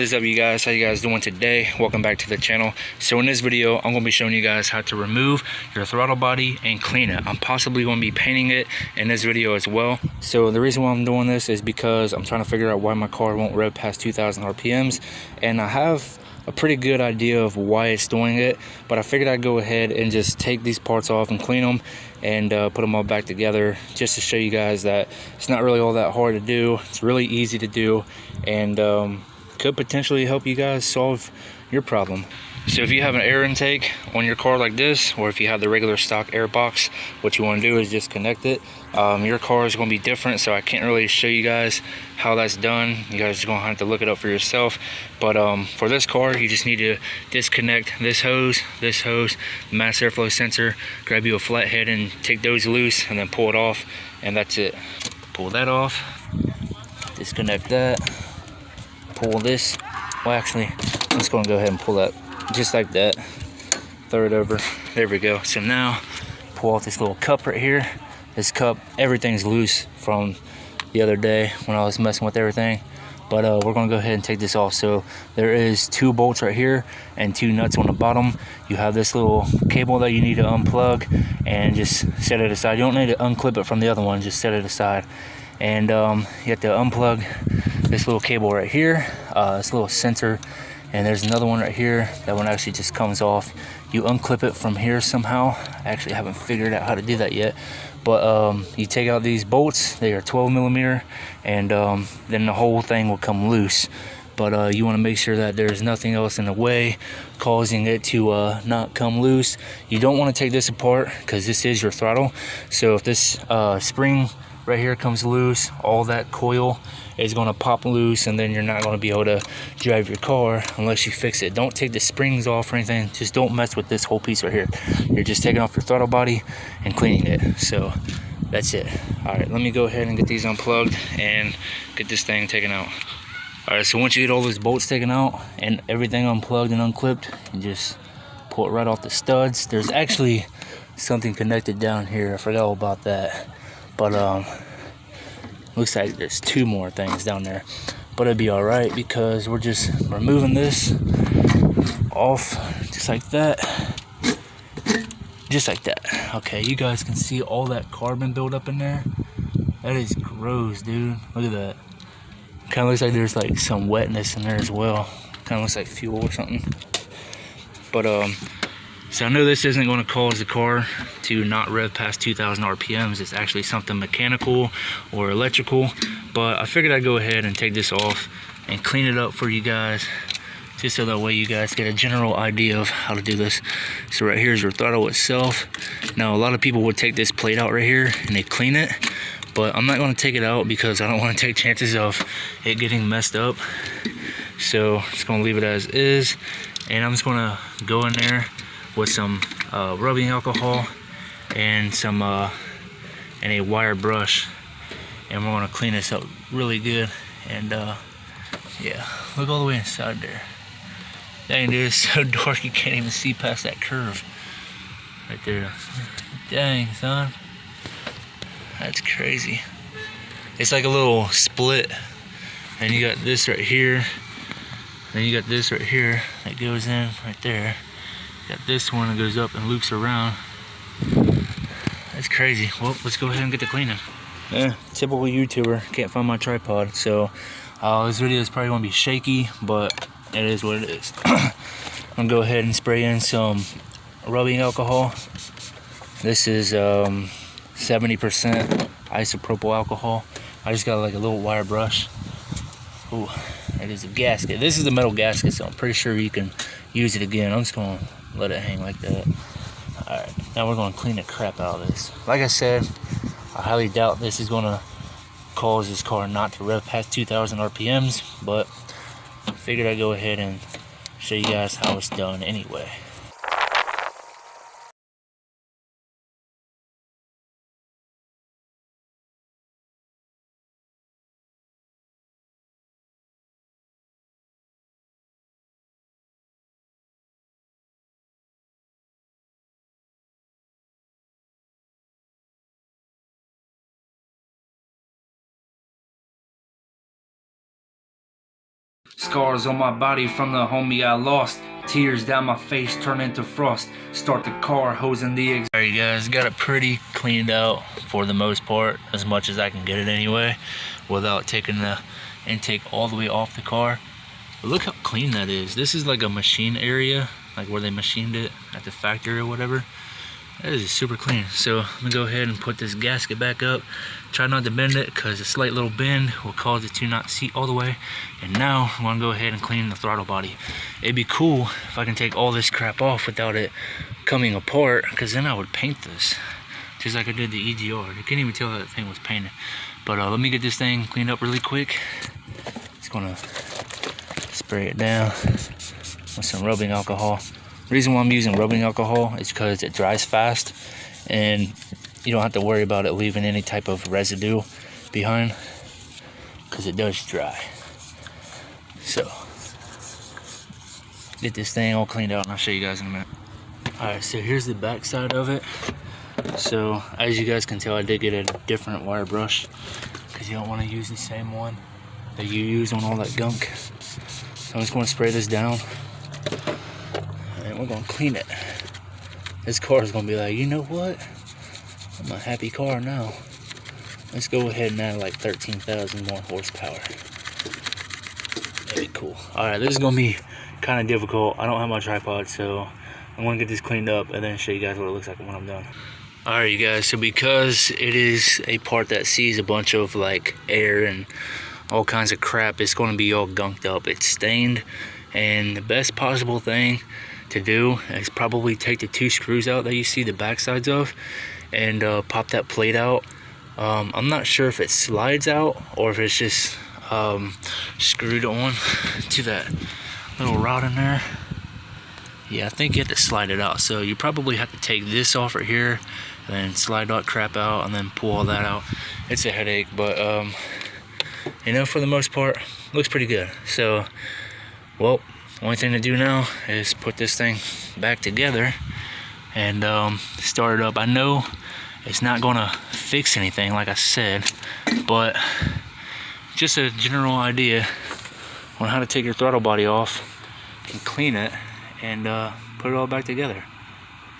is up, you guys? How you guys doing today? Welcome back to the channel. So in this video, I'm going to be showing you guys how to remove your throttle body and clean it. I'm possibly going to be painting it in this video as well. So the reason why I'm doing this is because I'm trying to figure out why my car won't rev past 2,000 RPMs, and I have a pretty good idea of why it's doing it, but I figured I'd go ahead and just take these parts off and clean them and put them all back together, just to show you guys that it's not really all that hard to do. It's really easy to do, and could potentially help you guys solve your problem. So if you have an air intake on your car like this, or if you have the regular stock air box, what you want to do is just connect it. Your car is going to be different, so I can't really show you guys how that's done. You guys are going to have to look it up for yourself. But for this car, you just need to disconnect this hose, the mass airflow sensor, grab you a flathead and take those loose, and then pull it off, and that's it. Pull that off, disconnect that, pull this. Well, actually, I'm just going to go ahead and pull that just like that, throw it over. There we go. So now pull off this little cup right here. This cup, everything's loose from the other day when I was messing with everything, but we're gonna go ahead and take this off. So there is 2 bolts right here and 2 nuts on the bottom. You have this little cable that you need to unplug and just set it aside. You don't need to unclip it from the other one, just set it aside. And you have to unplug this little cable right here, this little sensor. And there's another one right here. That one actually just comes off. You unclip it from here somehow. I actually haven't figured out how to do that yet. But you take out these bolts. They are 12 millimeter, and then the whole thing will come loose. But you want to make sure that there's nothing else in the way causing it to not come loose. You don't want to take this apart because this is your throttle. So if this spring right here comes loose, all that coil is going to pop loose, and then you're not going to be able to drive your car unless you fix it. Don't take the springs off or anything. Just don't mess with this whole piece right here. You're just taking off your throttle body and cleaning it. So that's it. All right, let me go ahead and get these unplugged and get this thing taken out. All right, so once you get all those bolts taken out and everything unplugged and unclipped, you just pull it right off the studs. There's actually something connected down here. I forgot all about that. But looks like there's 2 more things down there, but it'd be all right because we're just removing this off just like that, Okay, you guys can see all that carbon buildup in there. That is gross, dude. Look at that. Kind of looks like there's like some wetness in there as well. Kind of looks like fuel or something. But so I know this isn't going to cause the car to not rev past 2,000 RPMs. It's actually something mechanical or electrical. But I figured I'd go ahead and take this off and clean it up for you guys, just so that way you guys get a general idea of how to do this. So right here is your throttle itself. Now a lot of people would take this plate out right here and they clean it, but I'm not going to take it out because I don't want to take chances of it getting messed up. So I'm just going to leave it as is, and I'm just going to go in there with some rubbing alcohol and some and a wire brush, and we're gonna clean this up really good. And yeah, look all the way inside there. Dang, dude, it's so dark you can't even see past that curve right there. Dang, son, that's crazy. It's like a little split, and you got this right here, then you got this right here that goes in right there. Got this one that goes up and loops around. That's crazy. Well, let's go ahead and get the cleaning. Yeah, typical YouTuber, can't find my tripod, so this video is probably gonna be shaky, but it is what it is. I'm gonna go ahead and spray in some rubbing alcohol. This is 70% isopropyl alcohol. I just got like a little wire brush. Ooh, it is a gasket. This is the metal gasket, so I'm pretty sure you can use it again. I'm just gonna let it hang like that. All right, now we're gonna clean the crap out of this. Like I said, I highly doubt this is gonna cause this car not to rev past 2,000 RPMs, but I figured I'd go ahead and show you guys how it's done anyway. Scars on my body from the homie I lost. Tears down my face turn into frost. Start the car, hosing the exhaust. Alright guys, got it pretty cleaned out for the most part, as much as I can get it anyway, without taking the intake all the way off the car. But look how clean that is. This is like a machine area, like where they machined it at the factory or whatever. That is super clean. So I'm gonna go ahead and put this gasket back up. Try not to bend it, because a slight little bend will cause it to not seat all the way. And now I'm gonna go ahead and clean the throttle body. It'd be cool if I can take all this crap off without it coming apart, because then I would paint this just like I did the EGR. You can't even tell that thing was painted. But let me get this thing cleaned up really quick. Just gonna spray it down with some rubbing alcohol. The reason why I'm using rubbing alcohol is because it dries fast and you don't have to worry about it leaving any type of residue behind, because it does dry. So get this thing all cleaned out and I'll show you guys in a minute. Alright, so here's the back side of it. So as you guys can tell, I did get a different wire brush, because you don't want to use the same one that you use on all that gunk. So I'm just going to spray this down and we're going to clean it. This car is going to be like, you know what? I'm a happy car now. Let's go ahead and add like 13,000 more horsepower. That'd be cool. Alright, this is going to be kind of difficult. I don't have my tripod, so I'm going to get this cleaned up and then show you guys what it looks like when I'm done. Alright you guys, so because it is a part that sees a bunch of like air and all kinds of crap, it's going to be all gunked up. It's stained, and the best possible thing to do is probably take the 2 screws out that you see the back sides of and pop that plate out. I'm not sure if it slides out or if it's just screwed on to that little rod in there. Yeah, I think you have to slide it out. So you probably have to take this off right here and then slide that crap out and then pull all that out. It's a headache, but you know, for the most part, looks pretty good. So, well, only thing to do now is put this thing back together and start it up. I know it's not gonna fix anything, like I said, but just a general idea on how to take your throttle body off and clean it and put it all back together.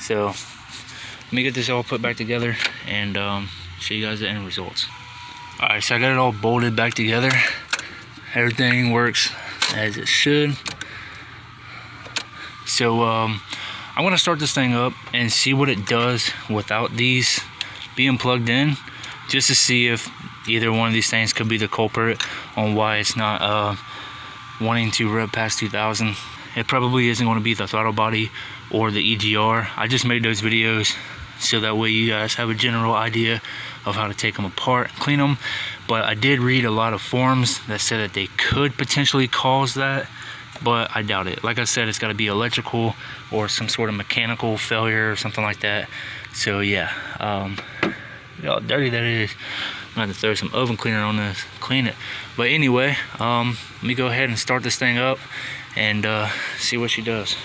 So let me get this all put back together and show you guys the end results. Alright, so I got it all bolted back together. Everything works as it should. So I'm gonna start this thing up and see what it does without these being plugged in, just to see if either one of these things could be the culprit on why it's not wanting to rev past 2,000. It probably isn't going to be the throttle body or the EGR. I just made those videos so that way you guys have a general idea of how to take them apart and clean them. But I did read a lot of forums that said that they could potentially cause that, but I doubt it. Like I said, it's got to be electrical or some sort of mechanical failure or something like that. So yeah, look how dirty that is. I'm gonna have to throw some oven cleaner on this, clean it. But anyway, let me go ahead and start this thing up and see what she does.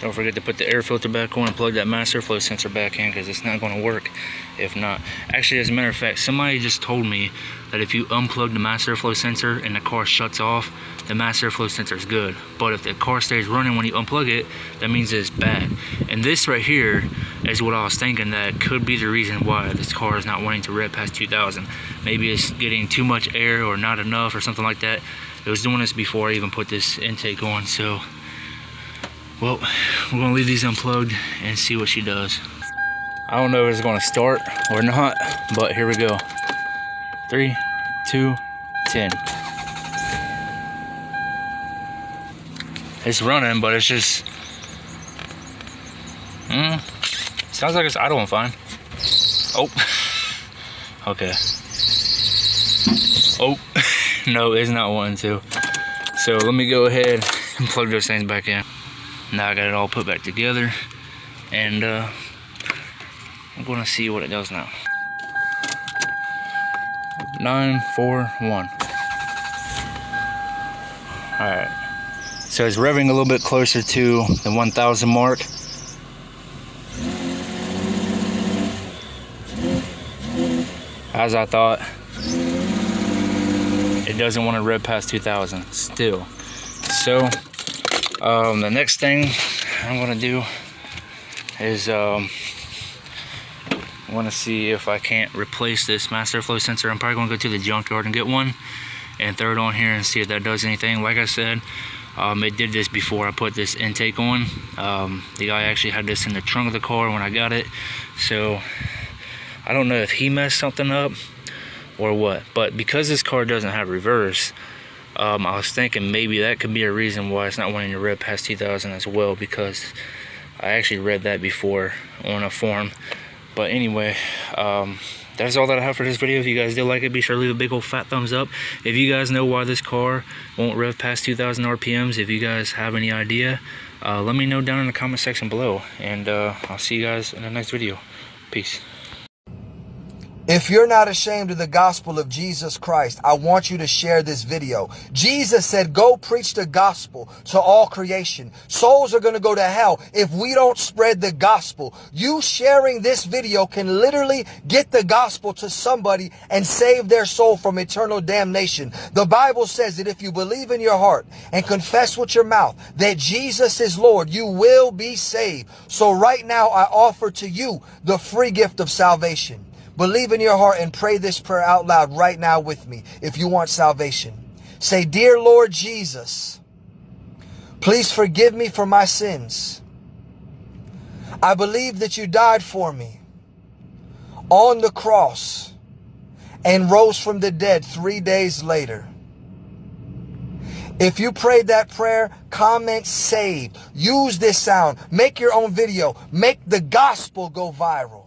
Don't forget to put the air filter back on and plug that mass airflow sensor back in, because it's not going to work if not. Actually, as a matter of fact, somebody just told me that if you unplug the mass airflow sensor and the car shuts off, the mass airflow sensor is good. But if the car stays running when you unplug it, that means it's bad. And this right here is what I was thinking that could be the reason why this car is not wanting to rev past 2,000. Maybe it's getting too much air or not enough or something like that. It was doing this before I even put this intake on, so well, we're gonna leave these unplugged and see what she does. I don't know if it's gonna start or not, but here we go. 3, 2, 10. It's running, but it's just sounds like it's idling fine. Oh, okay. Oh, no, it's not wanting to. So let me go ahead and plug those things back in. Now I got it all put back together, and I'm gonna see what it does now. 941. All right. So it's revving a little bit closer to the 1,000 mark. As I thought, it doesn't want to rev past 2,000 still. So the next thing I'm gonna do is I want to see if I can't replace this master flow sensor. I'm probably gonna go to the junkyard and get one and throw it on here and see if that does anything. Like I said, it did this before I put this intake on. The guy actually had this in the trunk of the car when I got it, so I don't know if he messed something up or what, but because this car doesn't have reverse, I was thinking maybe that could be a reason why it's not wanting to rev past 2,000 as well, because I actually read that before on a forum. But anyway, that's all that I have for this video. If you guys did like it, be sure to leave a big old fat thumbs up. If you guys know why this car won't rev past 2,000 RPMs, if you guys have any idea, let me know down in the comment section below. And I'll see you guys in the next video. Peace. If you're not ashamed of the gospel of Jesus Christ, I want you to share this video. Jesus said, go preach the gospel to all creation. Souls are going to go to hell if we don't spread the gospel. You sharing this video can literally get the gospel to somebody and save their soul from eternal damnation. The Bible says that if you believe in your heart and confess with your mouth that Jesus is Lord, you will be saved. So right now, I offer to you the free gift of salvation. Believe in your heart and pray this prayer out loud right now with me if you want salvation. Say, dear Lord Jesus, please forgive me for my sins. I believe that you died for me on the cross and rose from the dead 3 days later. If you prayed that prayer, comment saved. Use this sound. Make your own video. Make the gospel go viral.